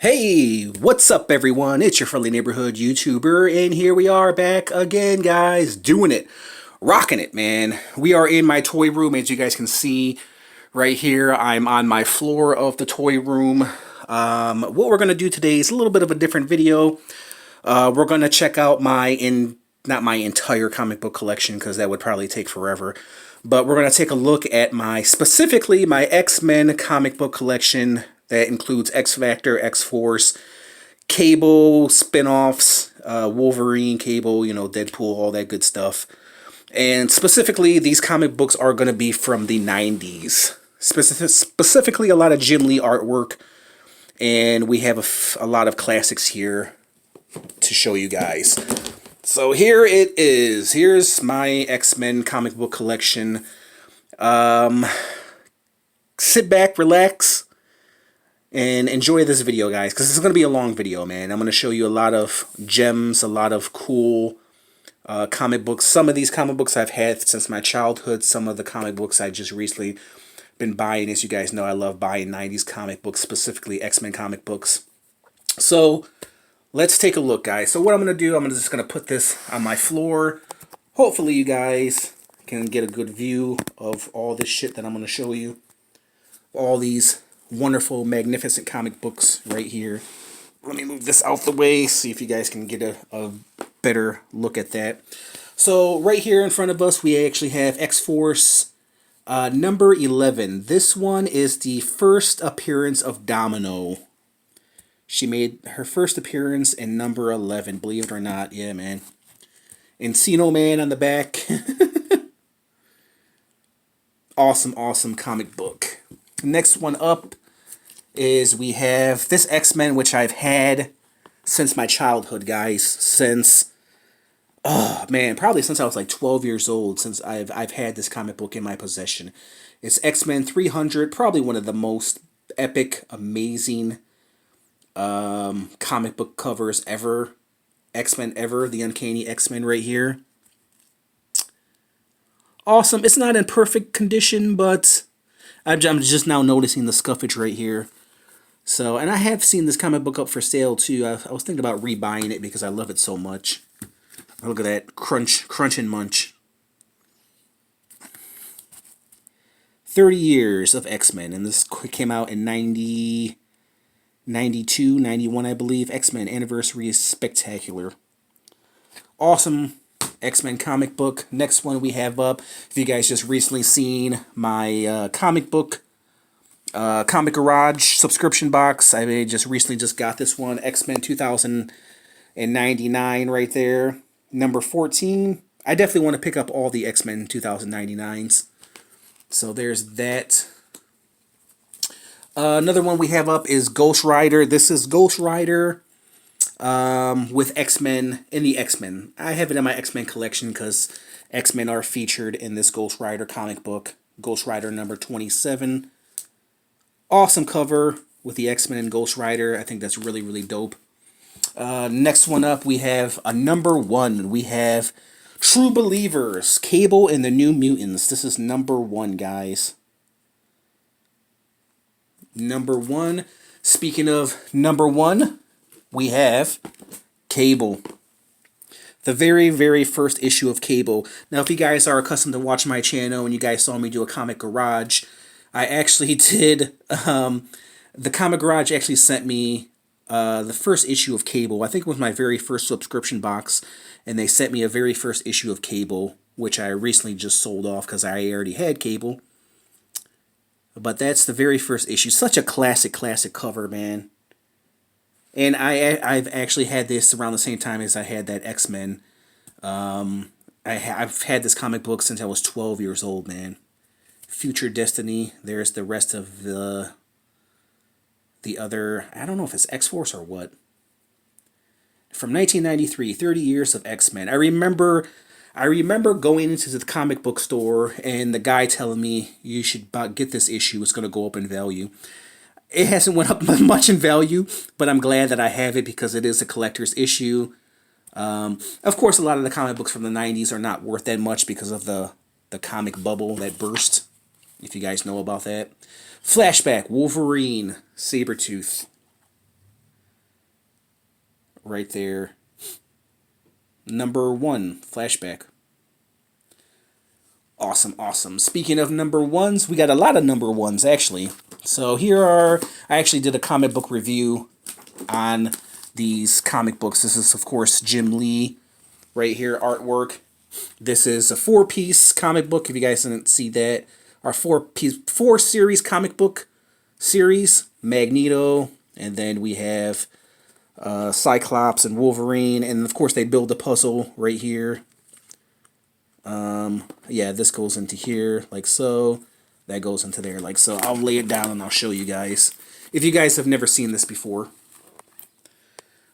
Hey, what's up everyone? It's your friendly neighborhood YouTuber, and here we are back again, guys, doing it. Rocking it, man. We are in my toy room, as you guys can see right here. I'm on my floor of the toy room. What we're going to do today is a little bit of a different video. We're going to check out not my entire comic book collection, because that would probably take forever. But we're going to take a look at specifically my X-Men comic book collection. That includes X-Factor, X-Force, Cable, Spinoffs, Wolverine, Cable, Deadpool, all that good stuff. And specifically, these comic books are going to be from the 90s. Specifically, a lot of Jim Lee artwork. And we have a lot of classics here to show you guys. So here it is. Here's my X-Men comic book collection. Sit back, relax, and enjoy this video, guys, because it's going to be a long video, man. I'm going to show you a lot of gems, a lot of cool comic books. Some of these comic books I've had since my childhood. Some of the comic books I just recently been buying. As you guys know, I love buying 90s comic books, specifically X-Men comic books. So let's take a look, guys. So what I'm going to do, I'm just going to put this on my floor. Hopefully you guys can get a good view of all this shit that I'm going to show you. All these wonderful, magnificent comic books right here. Let me move this out the way, see if you guys can get a better look at that. So right here in front of us, we actually have X-Force number 11. This one is the first appearance of Domino. She made her first appearance in number 11, believe it or not. Yeah, man. Encino Man on the back. Awesome, awesome comic book. Next one up is we have this X-Men, which I've had since my childhood, guys. Since, oh man, probably since I was like 12 years old, since I've had this comic book in my possession. It's X-Men 300, probably one of the most epic, amazing comic book covers ever. X-Men ever, the Uncanny X-Men right here. Awesome. It's not in perfect condition, but I'm just now noticing the scuffage right here. So, and I have seen this comic book up for sale too. I was thinking about rebuying it because I love it so much. Look at that. Crunch and munch. 30 years of X-Men. And this came out in 90, 92, 91, I believe. X-Men Anniversary is spectacular. Awesome X-Men comic book. Next one we have up. If you guys just recently seen my comic book Comic Garage subscription box, I just recently got this one. X-Men 2099 right there. Number 14. I definitely want to pick up all the X-Men 2099s. So there's that. Another one we have up is Ghost Rider. This is Ghost Rider with X-Men in the X-Men. I have it in my X-Men collection because X-Men are featured in this Ghost Rider comic book. Ghost Rider number 27. Awesome cover with the X-Men and Ghost Rider. I think that's really, really dope. Next one up, we have a number 1. We have True Believers, Cable and the New Mutants. This is number 1, guys. Number 1. Speaking of number 1, we have Cable. The very, very first issue of Cable. Now, if you guys are accustomed to watch my channel and you guys saw me do a Comic Garage, I actually did, the Comic Garage actually sent me the first issue of Cable. I think it was my very first subscription box, and they sent me a very first issue of Cable, which I recently just sold off because I already had Cable. But that's the very first issue. Such a classic cover, man. And I've actually had this around the same time as I had that X-Men. I've had this comic book since I was 12 years old, man. Future Destiny. There's the rest of the other, I don't know if it's X-Force or what. From 1993, 30 years of X-Men. I remember going into the comic book store and the guy telling me you should get this issue. It's going to go up in value. It hasn't went up much in value, but I'm glad that I have it because it is a collector's issue. Of course, a lot of the comic books from the 90s are not worth that much because of the comic bubble that burst. If you guys know about that. Flashback, Wolverine, Sabretooth. right there. #1 flashback. Awesome, awesome. Speaking of #1s, we got a lot of #1s actually. So here are, I actually did a comic book review on these comic books. This is, of course, Jim Lee right here, artwork. This is a 4-piece comic book, if you guys didn't see that. Our 4-series comic book series. Magneto, and then we have Cyclops and Wolverine, and of course they build the puzzle right here. Yeah, this goes into here like so. That goes into there like so. I'll lay it down and I'll show you guys, if you guys have never seen this before.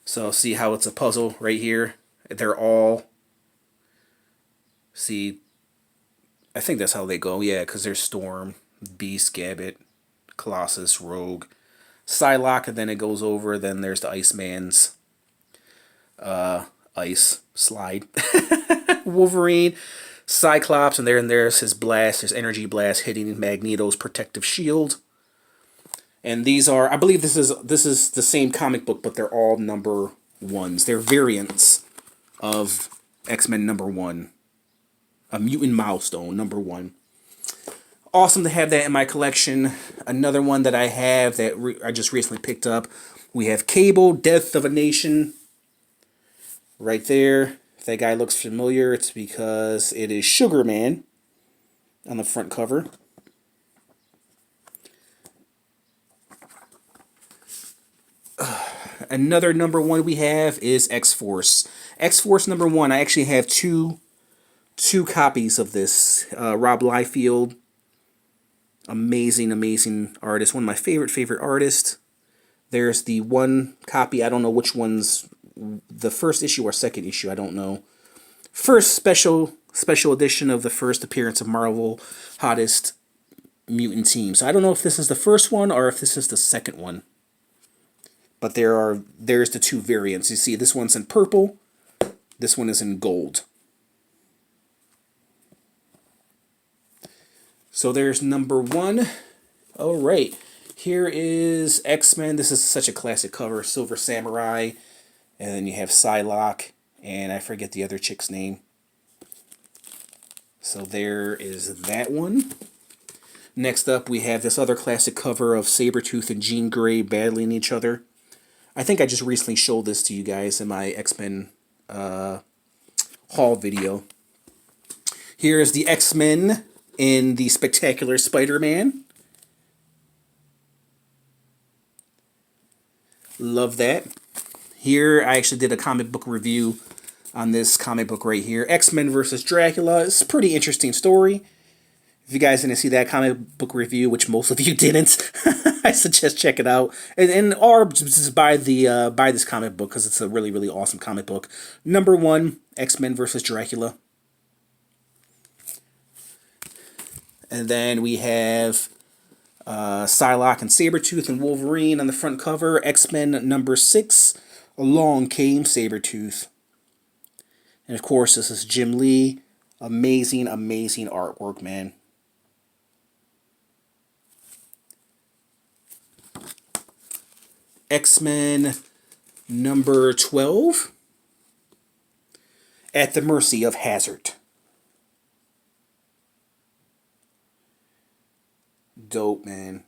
So see how it's a puzzle right here. They're all, see, I think that's how they go. Yeah, because there's Storm, Beast, Gambit, Colossus, Rogue, Psylocke, and then it goes over. Then there's the Iceman's ice slide. Wolverine, Cyclops, and there's his blast, his energy blast hitting Magneto's protective shield. And these are, I believe this is the same comic book, but they're all #1s. They're variants of X-Men #1. A mutant milestone, #1. Awesome to have that in my collection. Another one that I have that I just recently picked up. We have Cable, Death of a Nation. Right there. If that guy looks familiar, it's because it is Sugar Man on the front cover. Another #1 we have is X-Force. X-Force #1. I actually have two copies of this. Rob Liefeld, amazing artist. One of my favorite artists. There's the one copy. I don't know which one's the first issue or second issue. I don't know. First special edition of the first appearance of Marvel Hottest Mutant Team. So I don't know if this is the first one or if this is the second one. But there's the two variants. You see, this one's in purple. This one is in gold. So there's #1. All right. Here is X-Men. This is such a classic cover. Silver Samurai. And then you have Psylocke. And I forget the other chick's name. So there is that one. Next up, we have this other classic cover of Sabretooth and Jean Grey battling each other. I think I just recently showed this to you guys in my X-Men haul video. Here's the X-Men in the Spectacular Spider-Man. Love that. Here, I actually did a comic book review on this comic book right here. X-Men versus Dracula. It's a pretty interesting story. If you guys didn't see that comic book review, which most of you didn't, I suggest check it out. Or just buy this comic book because it's a really awesome comic book. #1, X-Men versus Dracula. And then we have Psylocke and Sabretooth and Wolverine on the front cover. X-Men #6, Along Came Sabretooth. And of course, this is Jim Lee. Amazing artwork, man. X-Men #12, At the Mercy of Hazard. Dope, man.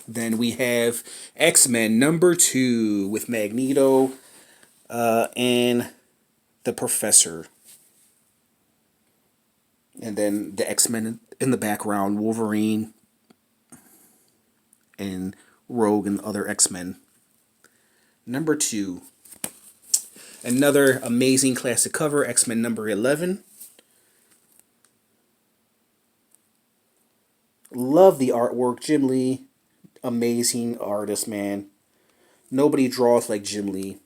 Then we have X-Men #2 with Magneto and the Professor. And then the X-Men in the background, Wolverine and Rogue and other X-Men. #2. Another amazing classic cover, X-Men #11. Love the artwork. Jim Lee, amazing artist, man. Nobody draws like Jim Lee.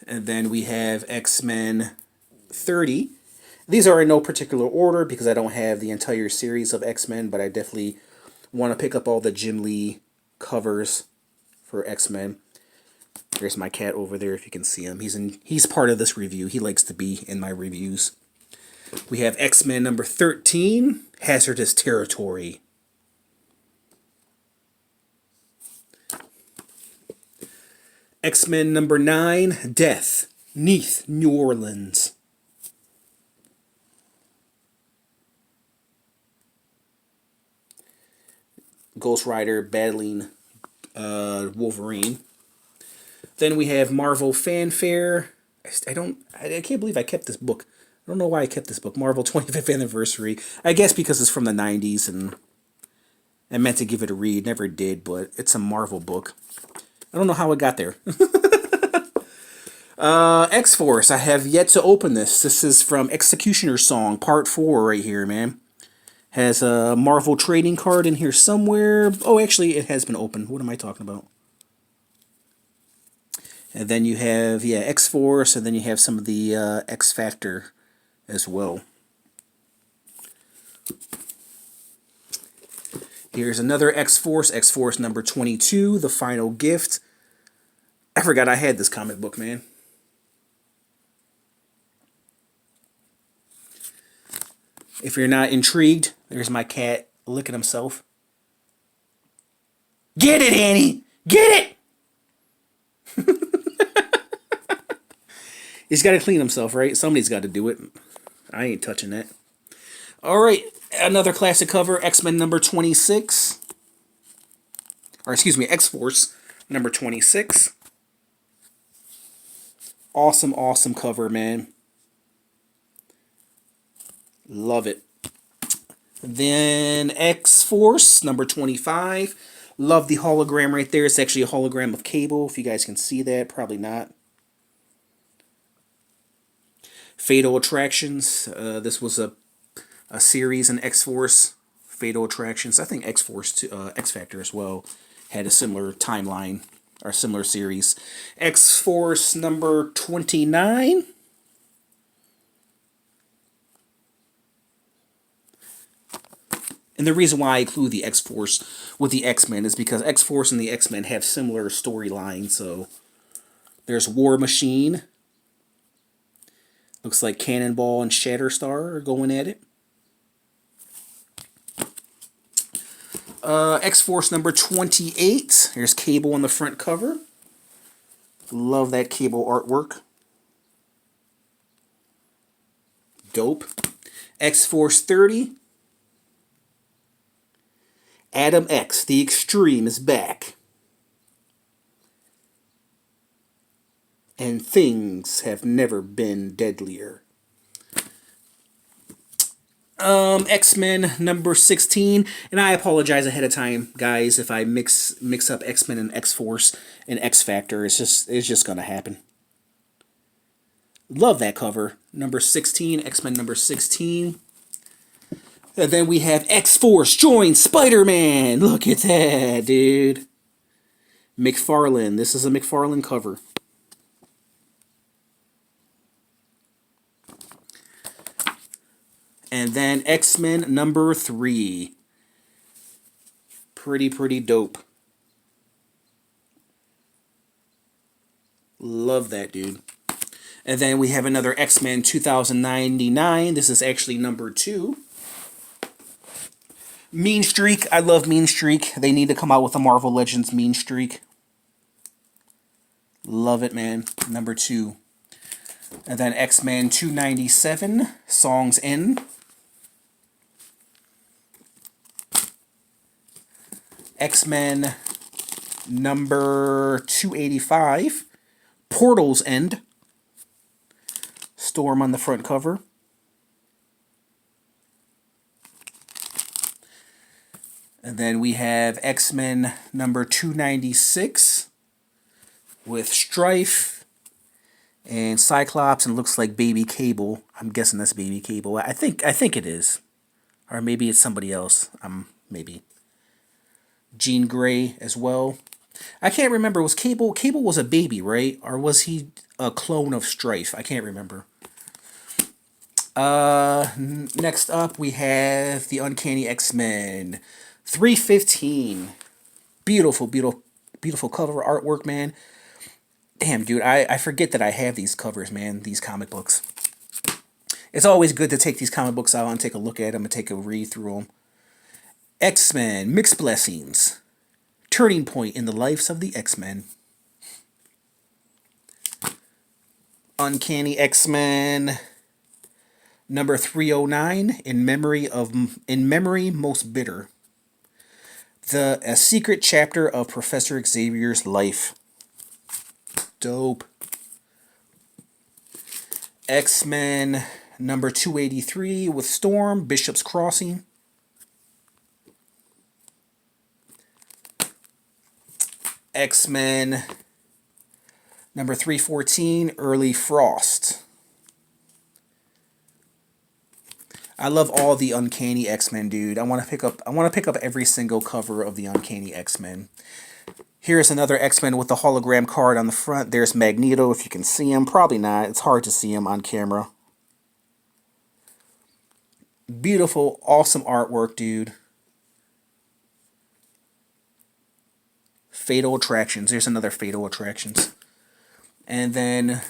And then we have X-Men 30. These are in no particular order because I don't have the entire series of X-Men, but I definitely want to pick up all the Jim Lee covers for X-Men. There's my cat over there if you can see him. He's part of this review. He likes to be in my reviews. We have X-Men #13, Hazardous Territory. X-Men number 9, Death, Neath, New Orleans. Ghost Rider battling Wolverine. Then we have Marvel Fanfare. I can't believe I kept this book. I don't know why I kept this book. Marvel 25th Anniversary. I guess because it's from the 90s and I meant to give it a read. Never did, but it's a Marvel book. I don't know how it got there. X-Force. I have yet to open this. This is from Executioner's Song, Part 4 right here, man. Has a Marvel trading card in here somewhere. Oh, actually, it has been opened. What am I talking about? And then you have, yeah, X-Force, and then you have some of the X-Factor as well. Here's another X-Force, X-Force number 22, The Final Gift. I forgot I had this comic book, man. If you're not intrigued, there's my cat licking himself. Get it, Annie! Get it! He's got to clean himself, right? Somebody's got to do it. I ain't touching that. All right, another classic cover, X-Men number 26. Or excuse me, X-Force number 26. Awesome, awesome cover, man. Love it. Then X-Force number 25. Love the hologram right there. It's actually a hologram of Cable, if you guys can see that. Probably not. Fatal Attractions. This was a series in X-Force. Fatal Attractions. I think X-Force, X-Factor as well, had a similar timeline or similar series. X-Force number 29. And the reason why I include the X-Force with the X-Men is because X-Force and the X-Men have similar storylines. So there's War Machine. Looks like Cannonball and Shatterstar are going at it. X-Force number 28. Here's Cable on the front cover. Love that Cable artwork. Dope. X-Force 30. Adam X, the Extreme, is back. And things have never been deadlier. X-Men number 16, and I apologize ahead of time, guys, if I mix up X-Men and X-Force and X-Factor. It's just gonna happen. Love that cover. Number 16, X-Men number 16. And then we have X-Force join Spider-Man. Look at that, dude. McFarlane. This is a McFarlane cover. And then X-Men number 3. Pretty dope. Love that, dude. And then we have another X-Men 2099. This is actually number 2. Mean Streak. I love Mean Streak. They need to come out with a Marvel Legends Mean Streak. Love it, man. Number 2. And then X-Men 297. Songs End. X-Men number 285. Portals End. Storm on the front cover. And then we have X-Men number 296 with Strife and Cyclops, and looks like Baby Cable. I'm guessing that's Baby Cable. I think it is, or maybe it's somebody else. Maybe Jean Grey as well. I can't remember. Was Cable was a baby, right? Or was he a clone of Strife? I can't remember. Next up we have the Uncanny X-Men 315. Beautiful cover artwork, man. Damn, dude, I forget that I have these covers, man, these comic books. It's always good to take these comic books out and take a look at them and take a read through them. X-Men, Mixed Blessings. Turning point in the lives of the X-Men. Uncanny X-Men number 309, in memory most bitter. A secret chapter of Professor Xavier's life. Dope. X-Men number 283 with Storm, Bishop's Crossing. X-Men number 314, Early Frost. I love all the Uncanny X-Men, dude. I want to pick up every single cover of the Uncanny X-Men. Here's another X-Men with the hologram card on the front. There's Magneto, if you can see him. Probably not. It's hard to see him on camera. Beautiful, awesome artwork, dude. Fatal Attractions. There's another Fatal Attractions. And then,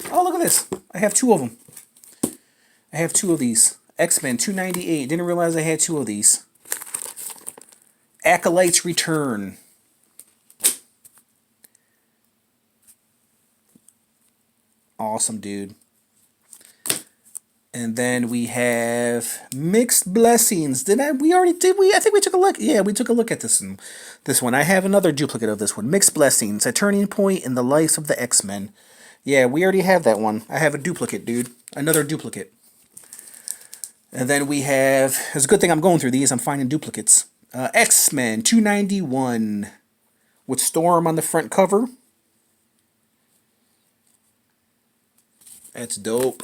oh, look at this. I have two of them. I have two of these. X-Men 298. Didn't realize I had two of these. Acolytes Return. Awesome, dude. And then we have Mixed Blessings. I think we took a look. Yeah, we took a look at this one. I have another duplicate of this one. Mixed Blessings, a turning point in the lives of the X-Men. Yeah, we already have that one. I have a duplicate, dude. Another duplicate. And then we have, it's a good thing I'm going through these. I'm finding duplicates. X-Men 291 with Storm on the front cover. That's dope.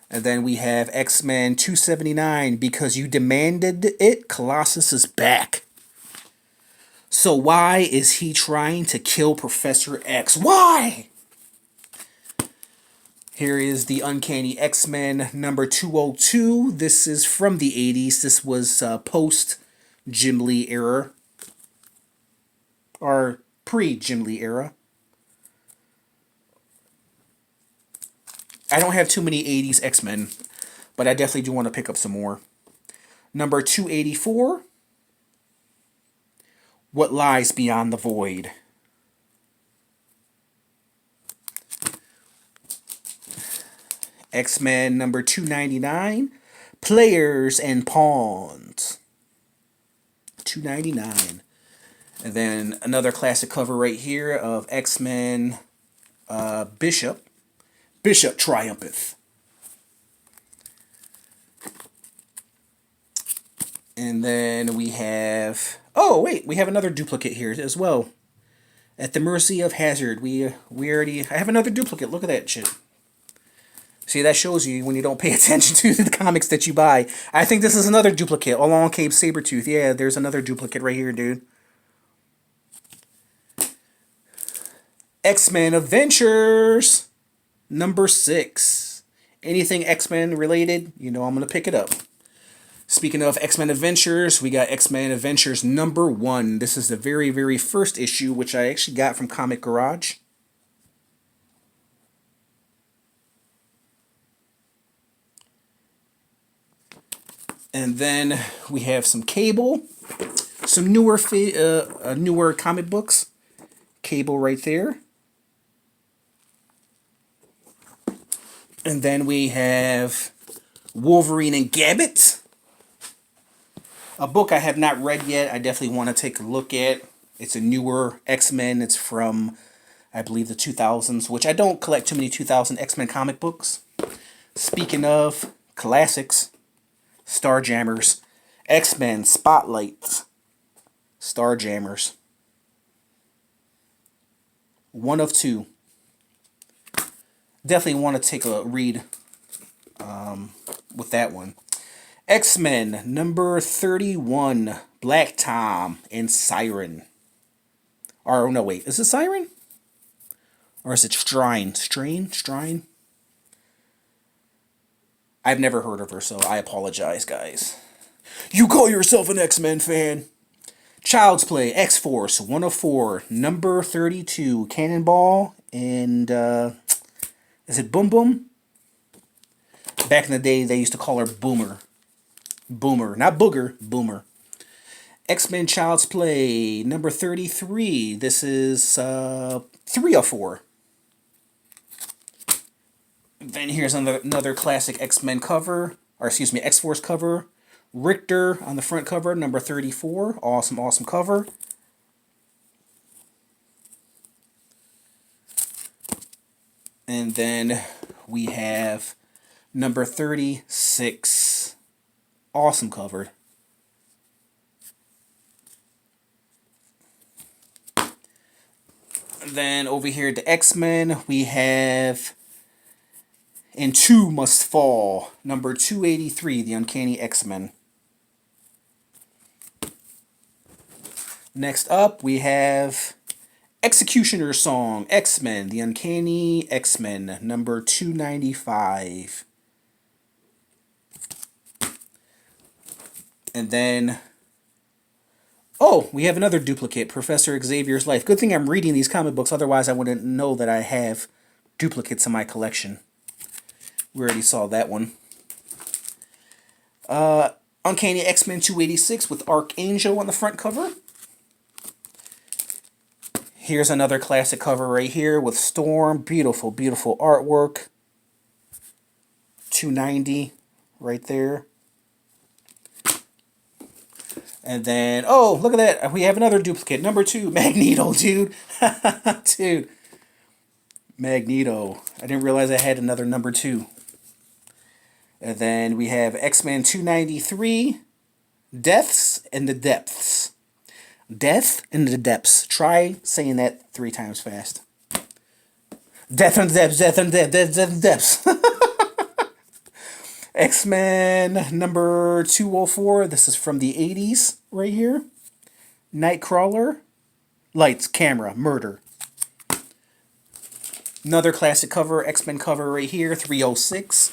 And then we have X-Men 279, Because You Demanded It, Colossus is back. So why is he trying to kill Professor X? Why? Here is the Uncanny X-Men number 202. This is from the 80s. This was post-Jim Lee era. Or pre-Jim Lee era. I don't have too many 80s X-Men, but I definitely do want to pick up some more. Number 284. What Lies Beyond the Void. X-Men number 299. Players and Pawns. 299. And then another classic cover right here of X-Men Bishop. Bishop triumpheth. And then we have... Oh, wait. We have another duplicate here as well. At the Mercy of Hazard. I have another duplicate. Look at that shit. See, that shows you when you don't pay attention to the comics that you buy. I think this is another duplicate. Along Came Sabretooth. Yeah, there's another duplicate right here, dude. X-Men Adventures number 6. Anything X-Men related, you know I'm going to pick it up. Speaking of X-Men Adventures, we got X-Men Adventures number 1. This is the very, very first issue, which I actually got from Comic Garage. And then we have some Cable, some newer comic books. Cable right there. And then we have Wolverine and Gambit. A book I have not read yet. I definitely want to take a look at. It's a newer X-Men. It's from, I believe, the 2000s, which I don't collect too many 2000 X-Men comic books. Speaking of classics, Starjammers, X-Men Spotlight, Starjammers. 1 of 2. Definitely want to take a read with that one. X-Men number 31, Black Tom and Siren. Or no, wait, is it Siren? Or is it Strine? Strine? I've never heard of her, so I apologize, guys. You call yourself an X-Men fan? Child's Play, X-Force, 104, number 32, Cannonball, and, is it Boom Boom? Back in the day, they used to call her Boomer. Boomer, not Booger, Boomer. X-Men Child's Play, number 33, this is 304. Then here's another classic X-Men cover, or excuse me, X-Force cover. Richter on the front cover, number 34. Awesome, awesome cover. And then we have number 36. Awesome cover. Then over here at the X-Men, we have And Two Must Fall, number 283, the Uncanny X-Men. Next up, we have Executioner Song, X-Men, the Uncanny X-Men, number 295. And then, oh, we have another duplicate, Professor Xavier's Life. Good thing I'm reading these comic books, otherwise I wouldn't know that I have duplicates in my collection. We already saw that one. Uncanny X-Men 286 with Archangel on the front cover. Here's another classic cover right here with Storm. Beautiful, beautiful artwork. 290 right there. And then, oh, look at that. We have another duplicate. Number 2, Magneto, dude. Dude. Magneto. I didn't realize I had another number 2. And then we have X-Men 293, Deaths in the Depths. Death in the Depths. Try saying that 3 times fast. Death in the Depths, Death in the Depths, Death in the Depths. X-Men number 204. This is from the 80s right here. Nightcrawler. Lights, camera, murder. Another classic cover, X-Men cover right here, 306.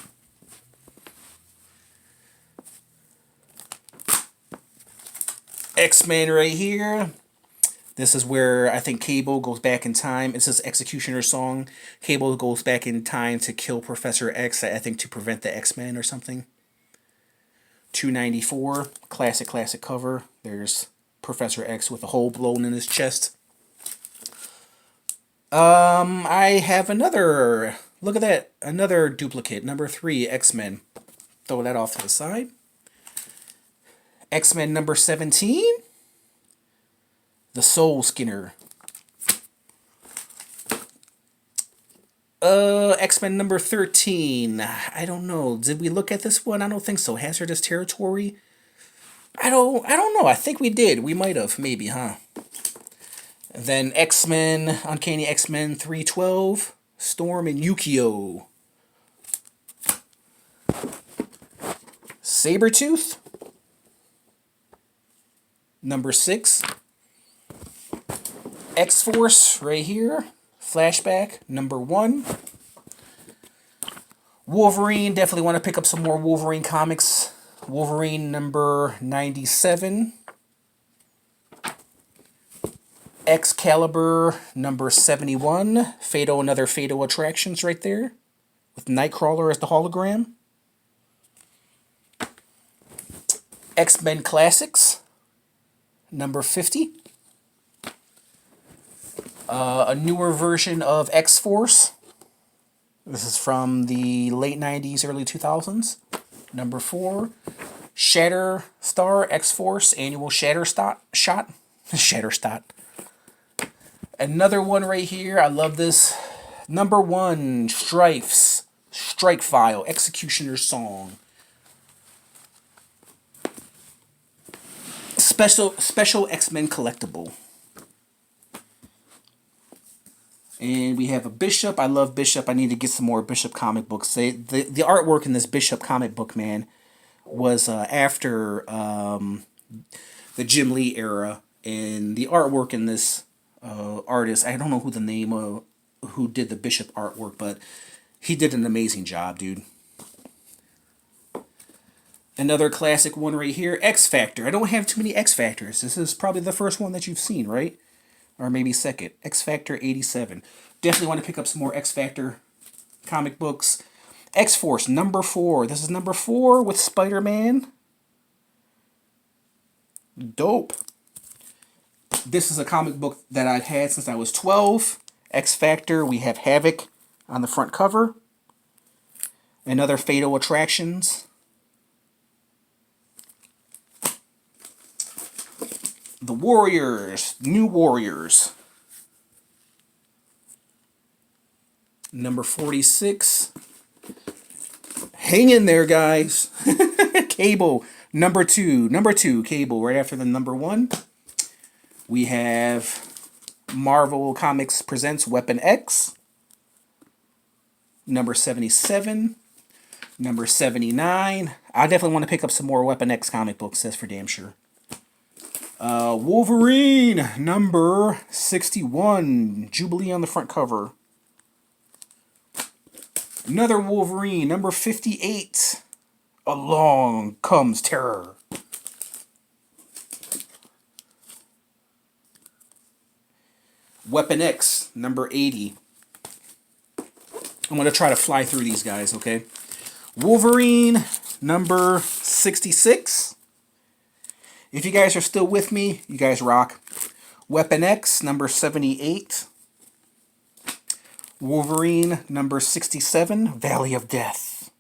X-Men right here. This is where I think Cable goes back in time. It says Executioner Song. Cable goes back in time to kill Professor X, I think to prevent the X-Men or something. 294. Classic, classic cover. There's Professor X with a hole blown in his chest. I have another, look at that, another duplicate, number 3, X-Men. Throw that off to the side. X-Men number 17, the Soul Skinner. X-Men number 13, I don't know, did we look at this one? I don't think so. Hazardous Territory? I don't know, I think we did. We might have, maybe, huh? Then X-Men, Uncanny X-Men 312, Storm and Yukio. Sabretooth, number 6. X-Force, right here. Flashback, number 1. Wolverine, definitely want to pick up some more Wolverine comics. Wolverine, number 97. Excalibur, number 71. Fatal, another Fatal Attractions right there. With Nightcrawler as the hologram. X-Men Classics, number 50. A newer version of X-Force. This is from the late 90s, early 2000s. Number 4. Shatterstar X-Force Annual Shot. Shatterstar. Another one right here. I love this. Number 1. Strifes. Strike File. Executioner Song. Special X-Men collectible. And we have a Bishop. I love Bishop. I need to get some more Bishop comic books. The artwork in this Bishop comic book, man, was after the Jim Lee era. And the artwork in this artist, I don't know who the name of who did the Bishop artwork, but he did an amazing job, dude. Another classic one right here, X Factor. I don't have too many X Factors. This is probably the first one that you've seen, right? Or maybe second. X Factor 87. Definitely want to pick up some more X Factor comic books. X-Force, number 4. This is number 4 with Spider-Man. Dope. This is a comic book that I've had since I was 12. X Factor, we have Havoc on the front cover. Another Fatal Attractions. The Warriors, New Warriors. Number 46. Hang in there, guys. Cable, number 2. Number 2, Cable, right after the number 1. We have Marvel Comics Presents Weapon X. Number 77. Number 79. I definitely want to pick up some more Weapon X comic books, that's for damn sure. Wolverine, number 61. Jubilee on the front cover. Another Wolverine, number 58. Along Comes Terror. Weapon X, number 80. I'm going to try to fly through these guys, okay? Wolverine, number 66. If you guys are still with me, you guys rock. Weapon X, number 78. Wolverine, number 67. Valley of Death.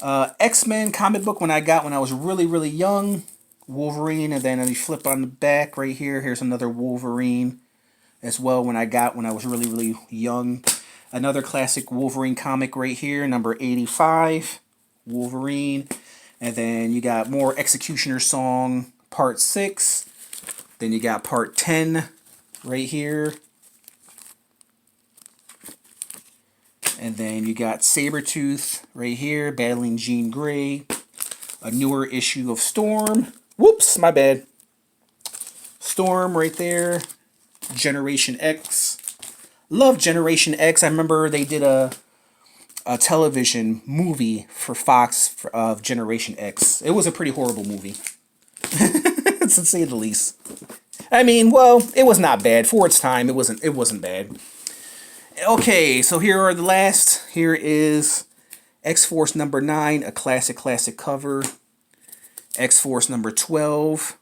X-Men comic book when I was really, really young. Wolverine, and then you flip on the back right here. Here's another Wolverine as well when I was really, really young. Another classic Wolverine comic right here, number 85. Wolverine. And then you got more Executioner Song, Part 6. Then you got Part 10 right here. And then you got Sabretooth right here, battling Jean Grey. A newer issue of Storm. Whoops, my bad. Storm right there. Generation X. Love Generation X. I remember they did a television movie for Fox of Generation X. It was a pretty horrible movie, to say the least. I mean, well, it was not bad for its time. It wasn't bad. Okay, so here are the last. Here is X-Force number 9, a classic cover. X-Force number 12.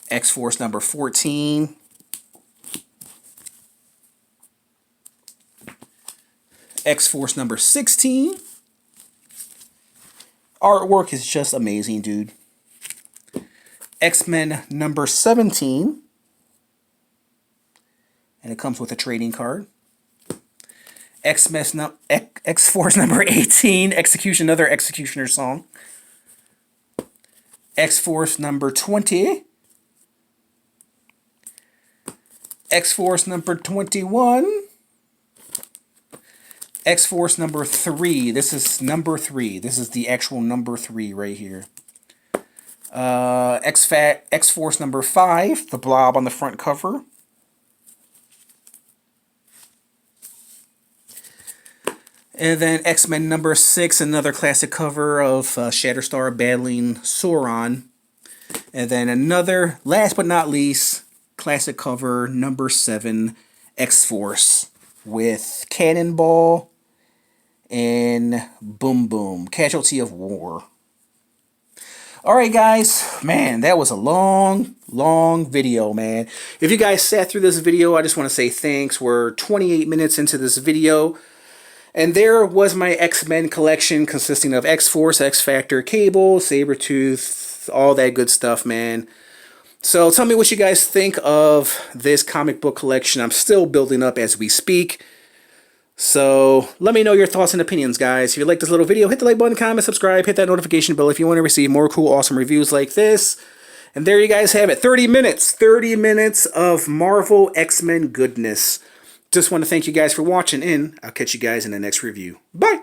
X-Force number 14. X-Force number 16. Artwork is just amazing, dude. X-Men number 17. And it comes with a trading card. X-Force number 18. Another Executioner Song. X-Force number 20. X-Force number 21. X-Force number 3. This is number 3. This is the actual number 3 right here. X-Force number 5. The Blob on the front cover. And then X-Men number 6. Another classic cover of Shatterstar battling Sauron. And then another, last but not least, classic cover number 7. X-Force with Cannonball and Boom Boom, Casualty of War. Alright guys, man, that was a long video, man. If you guys sat through this video, I just want to say thanks. We're 28 minutes into this video. And there was my X-Men collection consisting of X-Force, X-Factor, Cable, Sabretooth, all that good stuff, man. So tell me what you guys think of this comic book collection. I'm still building up as we speak. So let me know your thoughts and opinions, guys. If you like this little video, hit the like button, comment, subscribe, hit that notification bell if you want to receive more cool, awesome reviews like this. And there you guys have it. 30 minutes. 30 minutes of Marvel X-Men goodness. Just want to thank you guys for watching, and I'll catch you guys in the next review. Bye!